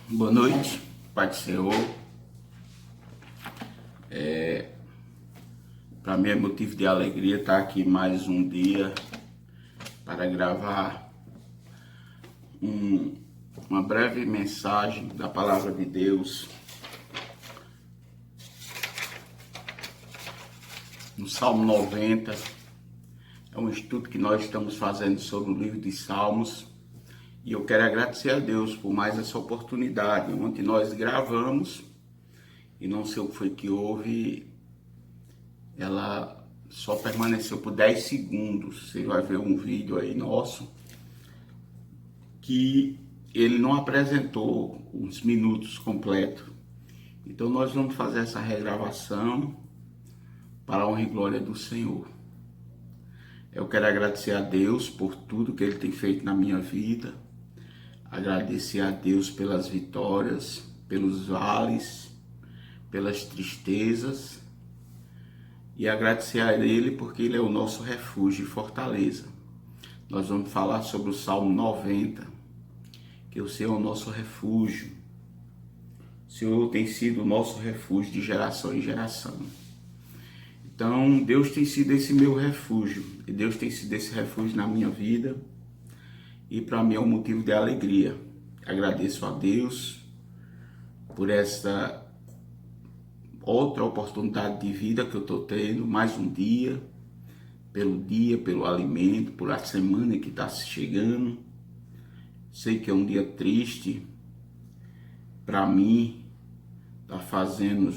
Boa noite, Pai do Senhor. Para mim é motivo de alegria estar aqui mais um dia para gravar uma breve mensagem da Palavra de Deus no Salmo 90. É um estudo que nós estamos fazendo sobre o livro de Salmos. E eu quero agradecer a Deus por mais essa oportunidade. Ontem nós gravamos e não sei o que foi que houve, ela só permaneceu por 10 segundos. Você vai ver um vídeo aí nosso que ele não apresentou os minutos completos. Então nós vamos fazer essa regravação para a honra e glória do Senhor. Eu quero agradecer a Deus por tudo que Ele tem feito na minha vida. Agradecer a Deus pelas vitórias, pelos vales, pelas tristezas. E agradecer a Ele porque Ele é o nosso refúgio e fortaleza. Nós vamos falar sobre o Salmo 90, que o Senhor é o nosso refúgio. O Senhor tem sido o nosso refúgio de geração em geração. Então, Deus tem sido esse meu refúgio. E Deus tem sido esse refúgio na minha vida. E para mim é um motivo de alegria. Agradeço a Deus por essa outra oportunidade de vida que eu estou tendo, mais um dia, pelo alimento, por a semana que está chegando. Sei que é um dia triste para mim, está fazendo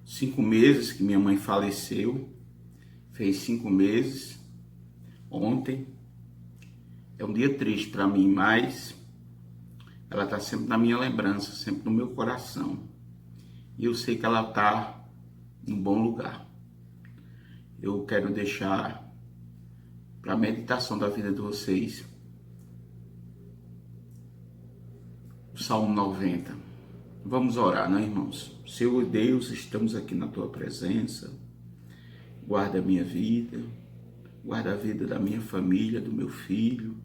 5 meses que minha mãe faleceu, fez 5 meses. Ontem é um dia triste para mim, mas ela está sempre na minha lembrança, sempre no meu coração. E eu sei que ela está num bom lugar. Eu quero deixar para a meditação da vida de vocês o Salmo 90. Vamos orar, né, irmãos? Senhor Deus, estamos aqui na tua presença. Guarda a minha vida. Guarda a vida da minha família, do meu filho.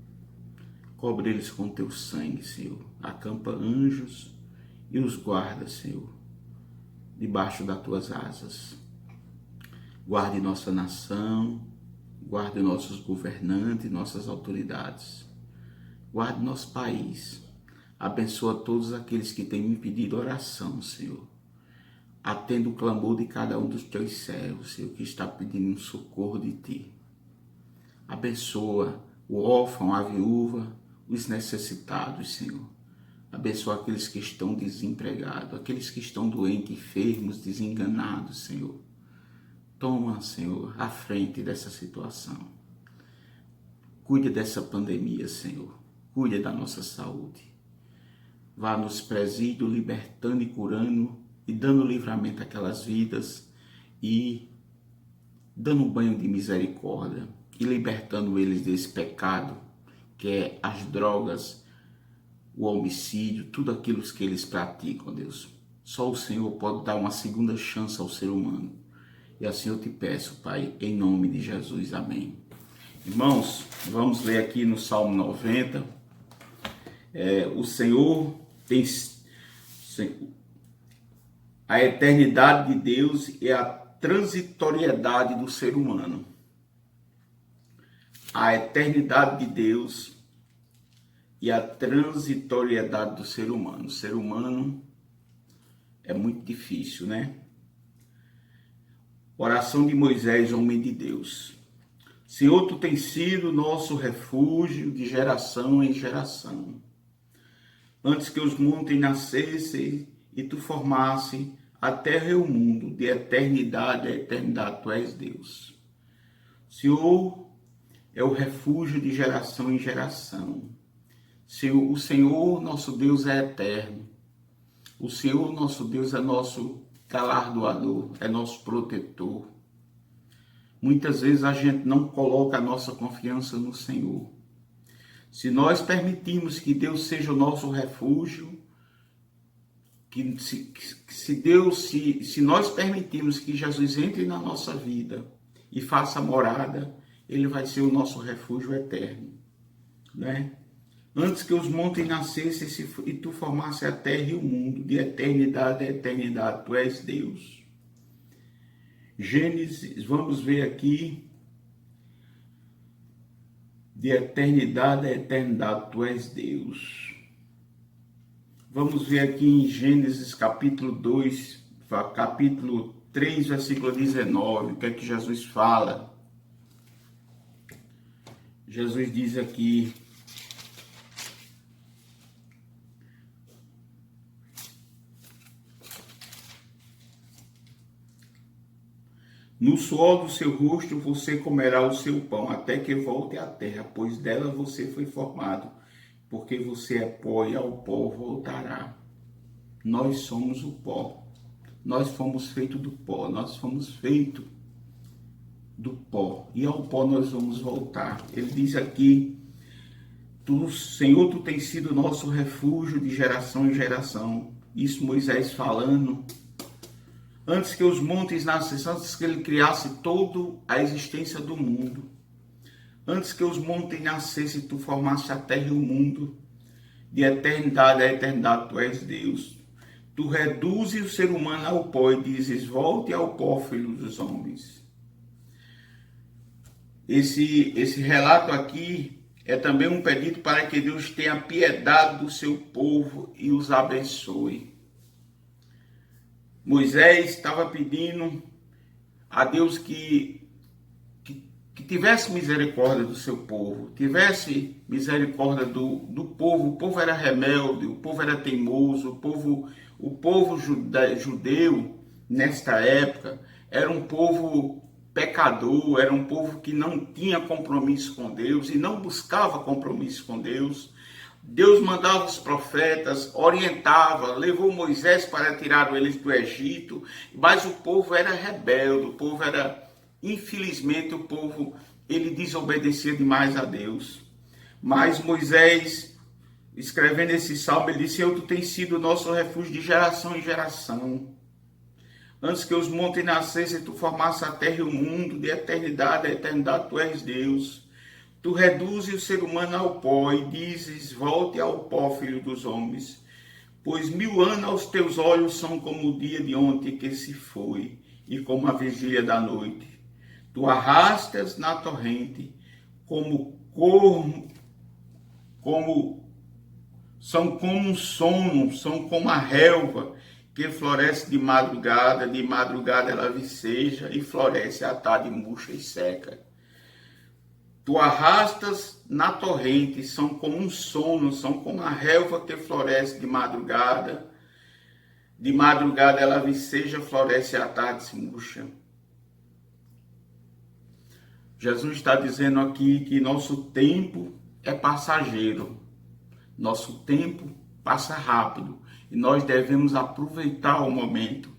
Cobre eles com teu sangue, Senhor. Acampa anjos e os guarda, Senhor, debaixo das tuas asas. Guarde nossa nação, guarde nossos governantes, nossas autoridades. Guarde nosso país. Abençoa todos aqueles que têm me pedido oração, Senhor. Atenda o clamor de cada um dos teus servos, Senhor, que está pedindo um socorro de ti. Abençoa o órfão, a viúva, os necessitados, Senhor. Abençoa aqueles que estão desempregados, aqueles que estão doentes, enfermos, desenganados, Senhor. Toma, Senhor, a frente dessa situação. Cuide dessa pandemia, Senhor. Cuide da nossa saúde. Vá nos presídios, libertando e curando e dando livramento àquelas vidas e dando um banho de misericórdia. E libertando eles desse pecado, que é as drogas, o homicídio, tudo aquilo que eles praticam, Deus. Só o Senhor pode dar uma segunda chance ao ser humano. E assim eu te peço, Pai, em nome de Jesus. Amém. Irmãos, vamos ler aqui no Salmo 90. O Senhor tem... A eternidade de Deus e a transitoriedade do ser humano. A eternidade de Deus e a transitoriedade do ser humano. O ser humano é muito difícil, né? Oração de Moisés, homem de Deus. Senhor, tu tens sido nosso refúgio de geração em geração. Antes que os montes nascessem e tu formasse a terra e o mundo, de eternidade a eternidade, tu és Deus. Senhor, é o refúgio de geração em geração. O Senhor, nosso Deus, é eterno. O Senhor, nosso Deus, é nosso galardoador, é nosso protetor. Muitas vezes a gente não coloca a nossa confiança no Senhor. Se nós permitirmos que Deus seja o nosso refúgio, se nós permitirmos que Jesus entre na nossa vida e faça morada, Ele vai ser o nosso refúgio eterno, né? Antes que os montes nascessem e tu formasse a terra e o mundo, de eternidade a eternidade, tu és Deus. Gênesis, vamos ver aqui, de eternidade a eternidade, tu és Deus. Vamos ver aqui em Gênesis capítulo 2, capítulo 3, versículo 19, o que é que Jesus fala? Jesus diz aqui: no suor do seu rosto você comerá o seu pão, até que volte à terra, pois dela você foi formado, porque você é pó e ao pó voltará. Nós somos o pó, nós fomos feitos do pó, nós fomos feitos do pó, e ao pó nós vamos voltar. Ele diz aqui: tu, Senhor, tu tens sido nosso refúgio de geração em geração. Isso Moisés falando. Antes que os montes nascessem, antes que ele criasse toda a existência do mundo, antes que os montes nascessem, tu formaste a terra e o mundo, de eternidade a eternidade, tu és Deus. Tu reduzes o ser humano ao pó e dizes: volte ao pó, filho dos homens. Esse relato aqui é também um pedido para que Deus tenha piedade do seu povo e os abençoe. Moisés estava pedindo a Deus que tivesse misericórdia do seu povo, tivesse misericórdia do povo. O povo era rebelde, o povo era teimoso, o povo judeu, nesta época, era um povo pecador, era um povo que não tinha compromisso com Deus e não buscava compromisso com Deus. Deus mandava os profetas, orientava, levou Moisés para tirar eles do Egito, mas o povo era rebelde, o povo era, infelizmente, o povo, ele desobedecia demais a Deus. Mas Moisés, escrevendo esse salmo, ele disse: Senhor, tu tens sido o nosso refúgio de geração em geração. Antes que os montes nascessem, tu formasse a terra e o mundo, de eternidade a eternidade, tu és Deus. Tu reduzes o ser humano ao pó e dizes: volte ao pó, filho dos homens. Pois 1000 anos aos teus olhos são como o dia de ontem que se foi, e como a vigília da noite. Tu arrastas na torrente, são como um sono, são como a relva, que floresce de madrugada ela viceja e floresce à tarde murcha e seca. Tu arrastas na torrente, são como um sono, são como a relva que floresce de madrugada ela viceja, floresce à tarde se murcha. Jesus está dizendo aqui que nosso tempo é passageiro, nosso tempo passa rápido, e nós devemos aproveitar o momento.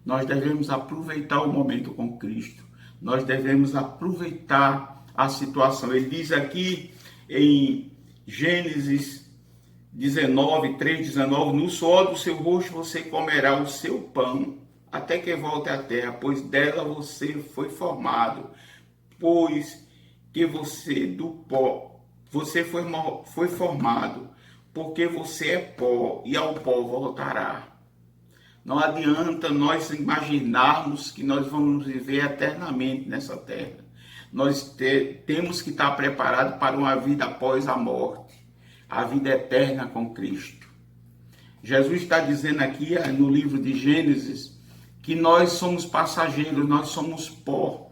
Nós devemos aproveitar o momento com Cristo. Nós devemos aproveitar a situação. Ele diz aqui em Gênesis 19, 3:19: no suor do seu rosto você comerá o seu pão, até que volte à terra, pois dela você foi formado, pois que você do pó, você foi formado, porque você é pó e ao pó voltará. Não adianta nós imaginarmos que nós vamos viver eternamente nessa terra. Nós temos que estar preparados para uma vida após a morte, a vida eterna com Cristo. Jesus está dizendo aqui no livro de Gênesis que nós somos passageiros, nós somos pó.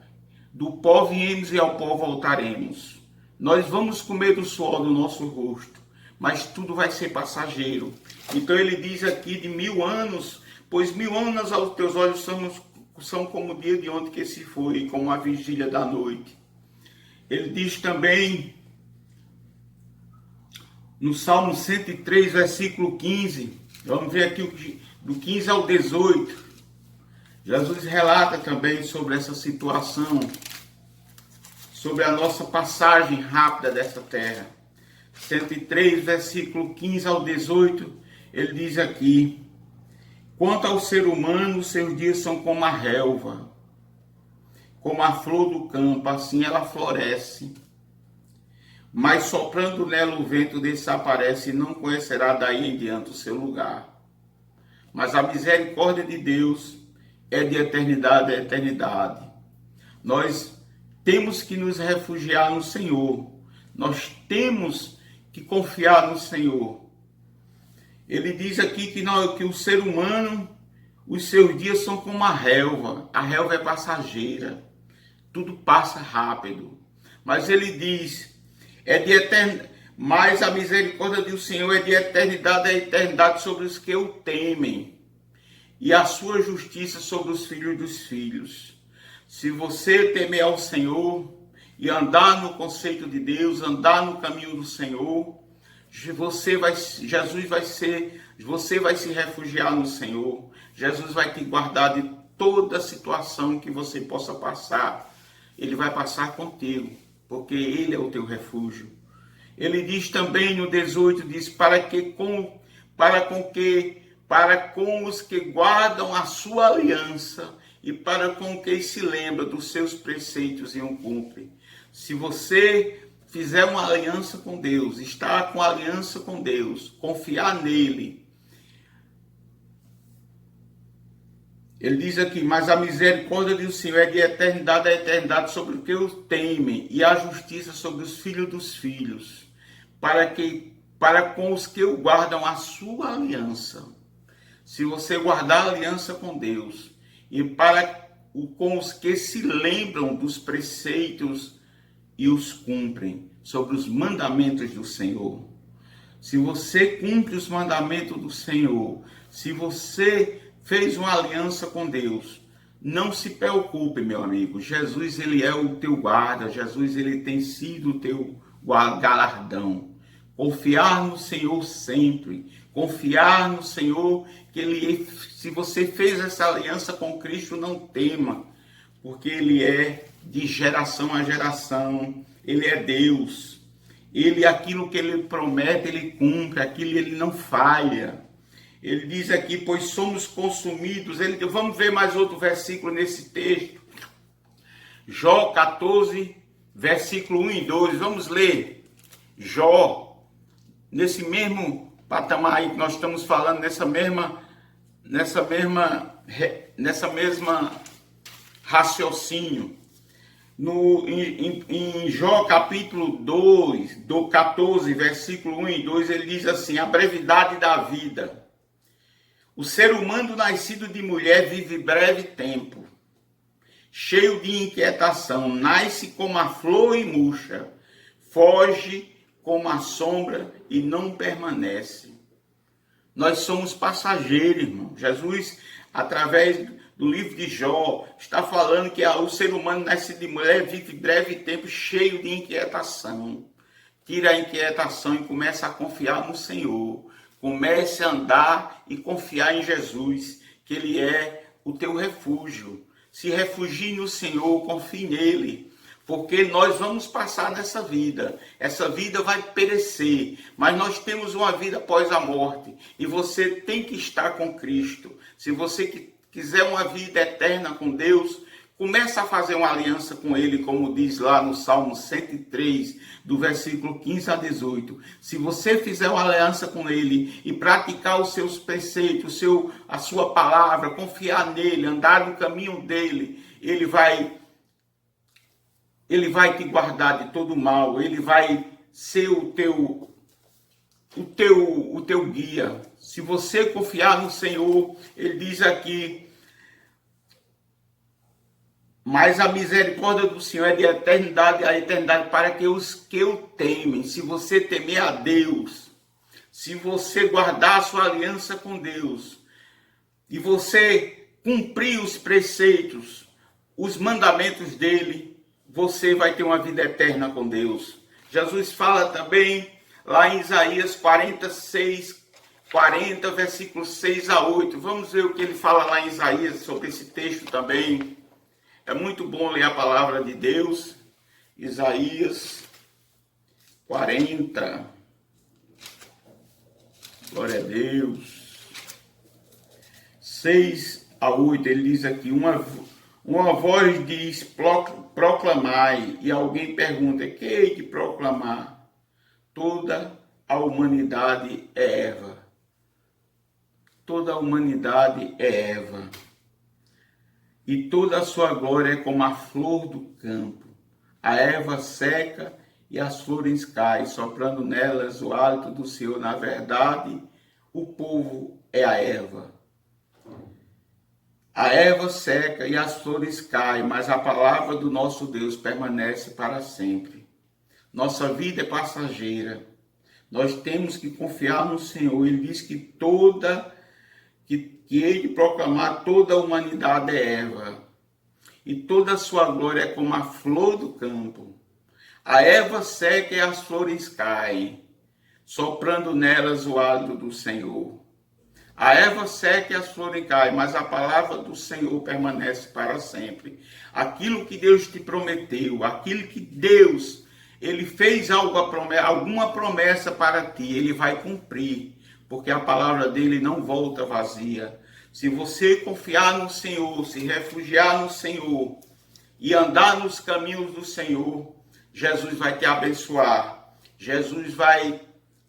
Do pó viemos e ao pó voltaremos. Nós vamos comer do suor do nosso rosto, mas tudo vai ser passageiro. Então ele diz aqui de 1000 anos, pois 1000 anos aos teus olhos são como o dia de ontem que se foi, como a vigília da noite. Ele diz também no Salmo 103, versículo 15, vamos ver aqui do 15 ao 18, Jesus relata também sobre essa situação, sobre a nossa passagem rápida dessa terra. 103, versículo 15 ao 18, ele diz aqui: quanto ao ser humano, seus dias são como a relva, como a flor do campo, assim ela floresce. mas soprando nela o vento desaparece e não conhecerá daí em diante o seu lugar. Mas a misericórdia de Deus é de eternidade a eternidade. Nós temos que nos refugiar no Senhor. Nós temos que confiar no Senhor. Ele diz aqui que o ser humano, os seus dias são como a relva. A relva é passageira. Tudo passa rápido. Mas ele diz, mas a misericórdia do Senhor é de eternidade a eternidade sobre os que o temem, e a sua justiça sobre os filhos dos filhos. Se você temer ao Senhor e andar no conceito de Deus, andar no caminho do Senhor, você vai se refugiar no Senhor. Jesus vai te guardar de toda situação que você possa passar. Ele vai passar contigo, porque Ele é o teu refúgio. Ele diz também no 18, diz, para com os que guardam a sua aliança e para com quem se lembra dos seus preceitos e o cumpre. Se você fizer uma aliança com Deus, estar com aliança com Deus, confiar nele. Ele diz aqui, mas a misericórdia do Senhor é de eternidade a eternidade sobre os que o temem, e a justiça sobre os filhos dos filhos, para com os que o guardam a sua aliança. Se você guardar a aliança com Deus, e com os que se lembram dos preceitos e os cumprem, sobre os mandamentos do Senhor. Se você cumpre os mandamentos do Senhor, se você fez uma aliança com Deus, não se preocupe, meu amigo. Jesus, ele é o teu guarda. Jesus, ele tem sido o teu galardão. Confiar no Senhor sempre. Confiar no Senhor, se você fez essa aliança com Cristo, não tema, porque ele é de geração a geração. Ele é Deus. Aquilo que ele promete, ele cumpre. Aquilo ele não falha. Ele diz aqui, pois somos consumidos. Vamos ver mais outro versículo nesse texto. Jó 14, versículo 1 e 2. Vamos ler. Jó, nesse mesmo patamar aí que nós estamos falando, nessa mesma raciocínio. Em Jó capítulo 2, do 14, versículo 1 e 2, ele diz assim, a brevidade da vida. O ser humano nascido de mulher vive breve tempo, cheio de inquietação, nasce como a flor e murcha, foge como a sombra e não permanece. Nós somos passageiros, irmão. Jesus, através do livro de Jó, está falando que o ser humano nascido de mulher vive breve tempo, cheio de inquietação. Tira a inquietação e começa a confiar no Senhor. Comece a andar e confiar em Jesus, que Ele é o teu refúgio. Se refugie no Senhor, confie nele, porque nós vamos passar nessa vida. Essa vida vai perecer, mas nós temos uma vida após a morte. E você tem que estar com Cristo. Se você quiser uma vida eterna com Deus, começa a fazer uma aliança com Ele, como diz lá no Salmo 103, do versículo 15 a 18. Se você fizer uma aliança com Ele e praticar os seus preceitos, a sua palavra, confiar nele, andar no caminho dele, Ele vai te guardar de todo mal. Ele vai ser o teu guia. Se você confiar no Senhor, Ele diz aqui, mas a misericórdia do Senhor é de eternidade a eternidade para que os que o temem. Se você temer a Deus, se você guardar a sua aliança com Deus, e você cumprir os preceitos, os mandamentos dele, você vai ter uma vida eterna com Deus. Jesus fala também lá em Isaías 46, 40, versículos 6 a 8. Vamos ver o que ele fala lá em Isaías sobre esse texto também. É muito bom ler a palavra de Deus. Isaías 40. Glória a Deus. 6 a 8, ele diz aqui, uma voz diz, proclamai, e alguém pergunta, que hei de proclamar? Toda a humanidade é Eva. Toda a humanidade é Eva. E toda a sua glória é como a flor do campo. A erva seca e as flores caem, soprando nelas o hálito do Senhor. Na verdade, o povo é a erva. A erva seca e as flores caem, mas a palavra do nosso Deus permanece para sempre. Nossa vida é passageira. Nós temos que confiar no Senhor. Ele diz que ele proclamar toda a humanidade é erva. E toda a sua glória é como a flor do campo. A erva seca e as flores caem, soprando nelas o hálito do Senhor. A erva seca e as flores caem, mas a palavra do Senhor permanece para sempre. Aquilo que Deus te prometeu, aquilo que Deus, Ele fez alguma promessa para ti, Ele vai cumprir, porque a palavra dele não volta vazia. Se você confiar no Senhor, se refugiar no Senhor e andar nos caminhos do Senhor, Jesus vai te abençoar. Jesus vai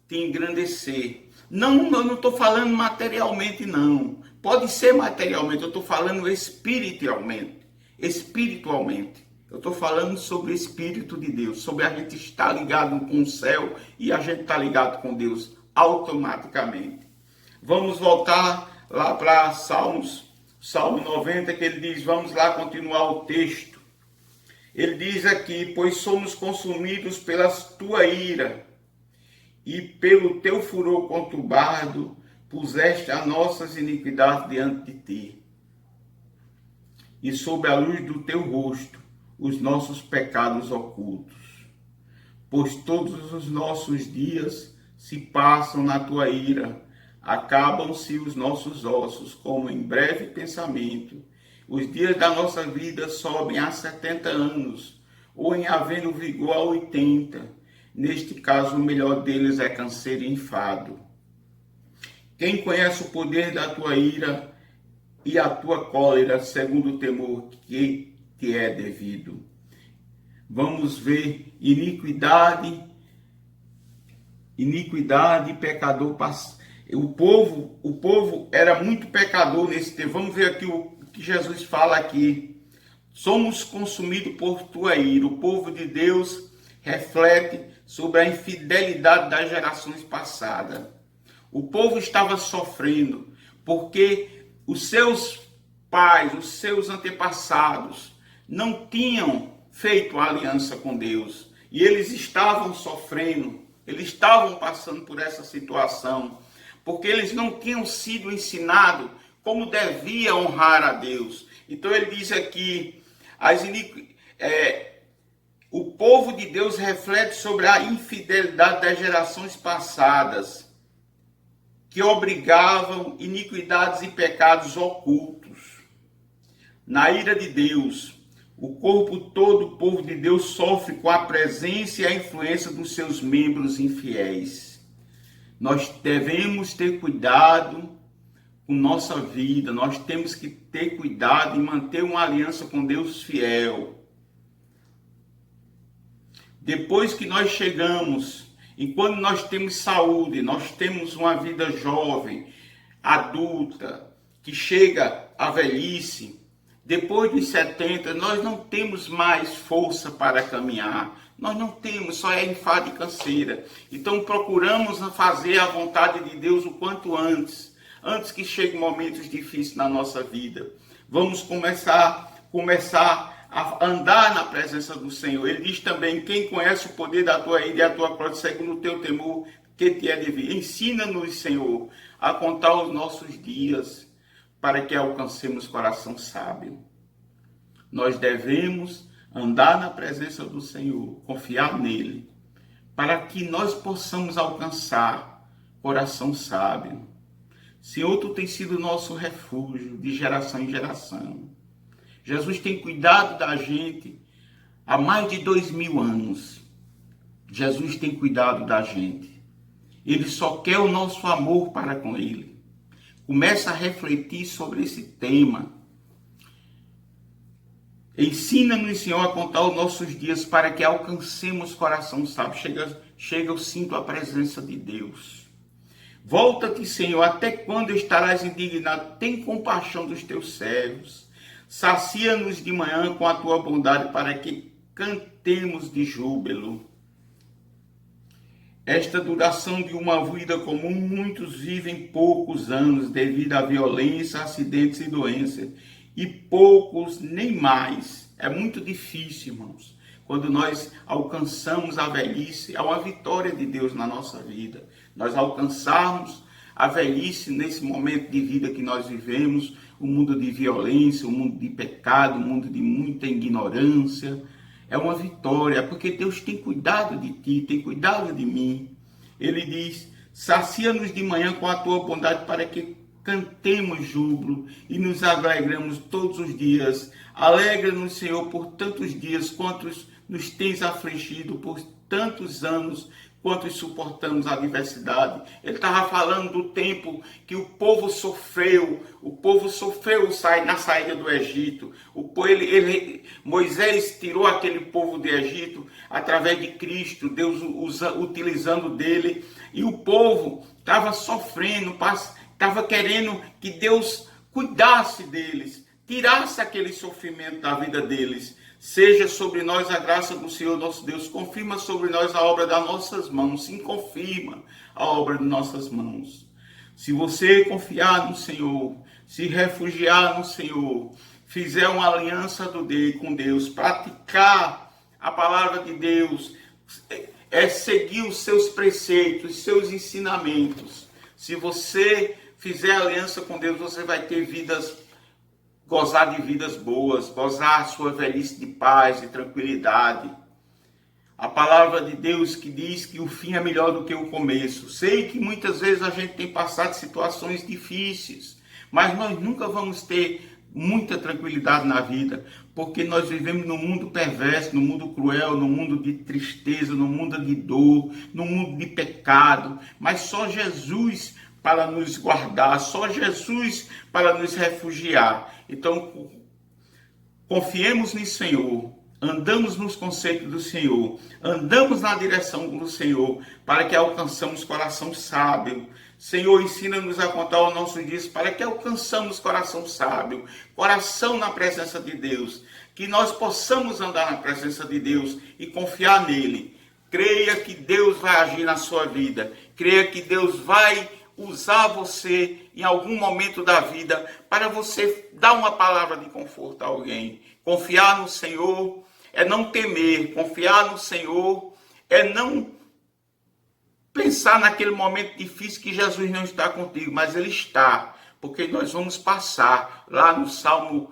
te engrandecer. Não, eu não estou falando materialmente, não. Pode ser materialmente, eu estou falando espiritualmente. Espiritualmente. Eu estou falando sobre o Espírito de Deus, sobre a gente estar ligado com o céu e a gente estar ligado com Deus automaticamente. Vamos voltar lá para Salmo 90, que ele diz, vamos lá continuar o texto. Ele diz aqui, pois somos consumidos pela tua ira, e pelo teu furor conturbado, puseste as nossas iniquidades diante de ti. E sob a luz do teu rosto, os nossos pecados ocultos. Pois todos os nossos dias se passam na tua ira, acabam-se os nossos ossos, como em breve pensamento. Os dias da nossa vida sobem a 70 anos, ou em havendo vigor a 80. Neste caso, o melhor deles é canseiro e enfado. Quem conhece o poder da tua ira e a tua cólera, segundo o temor que te é devido? Vamos ver iniquidade e pecador passado. O povo era muito pecador nesse tempo. Vamos ver aqui o que Jesus fala aqui. Somos consumidos por tua ira. O povo de Deus reflete sobre a infidelidade das gerações passadas. O povo estava sofrendo porque os seus pais, os seus antepassados não tinham feito aliança com Deus. E eles estavam sofrendo, eles estavam passando por essa situação, porque eles não tinham sido ensinados como devia honrar a Deus. Então ele diz aqui, o povo de Deus reflete sobre a infidelidade das gerações passadas, que obrigavam iniquidades e pecados ocultos. Na ira de Deus, o corpo todo do povo de Deus sofre com a presença e a influência dos seus membros infiéis. Nós devemos ter cuidado com nossa vida, nós temos que ter cuidado em manter uma aliança com Deus fiel. Depois que nós chegamos, e quando nós temos saúde, nós temos uma vida jovem, adulta, que chega à velhice, depois dos 70, nós não temos mais força para caminhar. Nós não temos, só é enfado e canseira. Então procuramos fazer a vontade de Deus o quanto antes que cheguem momentos difíceis na nossa vida. Vamos começar a andar na presença do Senhor. Ele diz também, quem conhece o poder da tua ira e a tua glória, segundo o teu temor, que te é devido. Ensina-nos, Senhor, a contar os nossos dias, para que alcancemos coração sábio. Nós devemos andar na presença do Senhor, confiar nele, para que nós possamos alcançar coração sábio. Senhor, tu tens sido nosso refúgio de geração em geração. Jesus tem cuidado da gente há mais de 2000 anos. Jesus tem cuidado da gente. Ele só quer o nosso amor para com ele. Começa a refletir sobre esse tema. Ensina-nos, Senhor, a contar os nossos dias para que alcancemos coração sábio. chega eu sinto a presença de Deus. Volta-te, Senhor, até quando estarás indignado? Tem compaixão dos teus servos. Sacia-nos de manhã com a tua bondade, para que cantemos de júbilo. Esta duração de uma vida comum, muitos vivem poucos anos devido à violência, acidentes e doenças, e poucos nem mais. É muito difícil, irmãos. Quando nós alcançamos a velhice, é uma vitória de Deus na nossa vida. Nós alcançarmos a velhice nesse momento de vida que nós vivemos, um mundo de violência, um mundo de pecado, um mundo de muita ignorância. É uma vitória, porque Deus tem cuidado de ti, tem cuidado de mim. Ele diz, sacia-nos de manhã com a tua bondade para que cantemos júbilo e nos alegramos todos os dias. Alegra-nos, Senhor, por tantos dias quantos nos tens afligido, por tantos anos quantos suportamos a adversidade. Ele estava falando do tempo que o povo sofreu na saída do Egito. Moisés tirou aquele povo do Egito através de Cristo, Deus utilizando dele, e o povo estava sofrendo, estava querendo que Deus cuidasse deles, tirasse aquele sofrimento da vida deles. Seja sobre nós a graça do Senhor nosso Deus, confirma sobre nós a obra das nossas mãos, sim, confirma a obra de nossas mãos. Se você confiar no Senhor, se refugiar no Senhor, fizer uma aliança com Deus, praticar a palavra de Deus, seguir os seus preceitos, seus ensinamentos. Se você fizer aliança com Deus, você vai ter gozar de vidas boas, gozar a sua velhice de paz e tranquilidade. A palavra de Deus que diz que o fim é melhor do que o começo. Sei que muitas vezes a gente tem passado situações difíceis, mas nós nunca vamos ter muita tranquilidade na vida, porque nós vivemos num mundo perverso, num mundo cruel, num mundo de tristeza, num mundo de dor, num mundo de pecado, mas só Jesus para nos guardar, só Jesus para nos refugiar. Então, confiemos no Senhor, andamos nos conceitos do Senhor, andamos na direção do Senhor, para que alcançamos coração sábio. Senhor, ensina-nos a contar os nossos dias, para que alcançamos coração sábio, coração na presença de Deus, que nós possamos andar na presença de Deus e confiar nele. Creia que Deus vai agir na sua vida, creia que Deus vai usar você em algum momento da vida para você dar uma palavra de conforto a alguém. Confiar no Senhor é não temer, confiar no Senhor é não pensar naquele momento difícil que Jesus não está contigo, mas Ele está, porque nós vamos passar. Lá no Salmo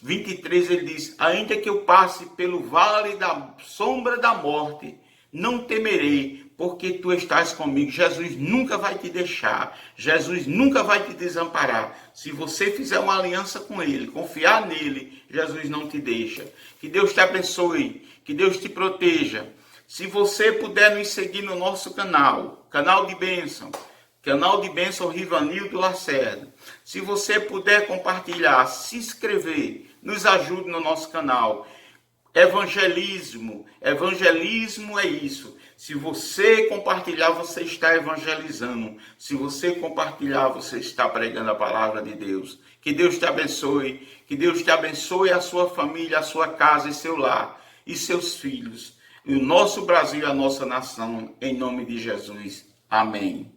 23 ele diz, ainda que eu passe pelo vale da sombra da morte, não temerei, porque tu estás comigo. Jesus nunca vai te deixar. Jesus nunca vai te desamparar. Se você fizer uma aliança com Ele, confiar nele, Jesus não te deixa. Que Deus te abençoe. Que Deus te proteja. Se você puder nos seguir no nosso canal, canal de bênção Rivanildo Lacerda. Se você puder compartilhar, se inscrever, nos ajude no nosso canal. Evangelismo é isso. Se você compartilhar, você está evangelizando. Se você compartilhar, você está pregando a palavra de Deus. Que Deus te abençoe. Que Deus te abençoe a sua família, a sua casa e seu lar. E seus filhos. E o nosso Brasil e a nossa nação. Em nome de Jesus. Amém.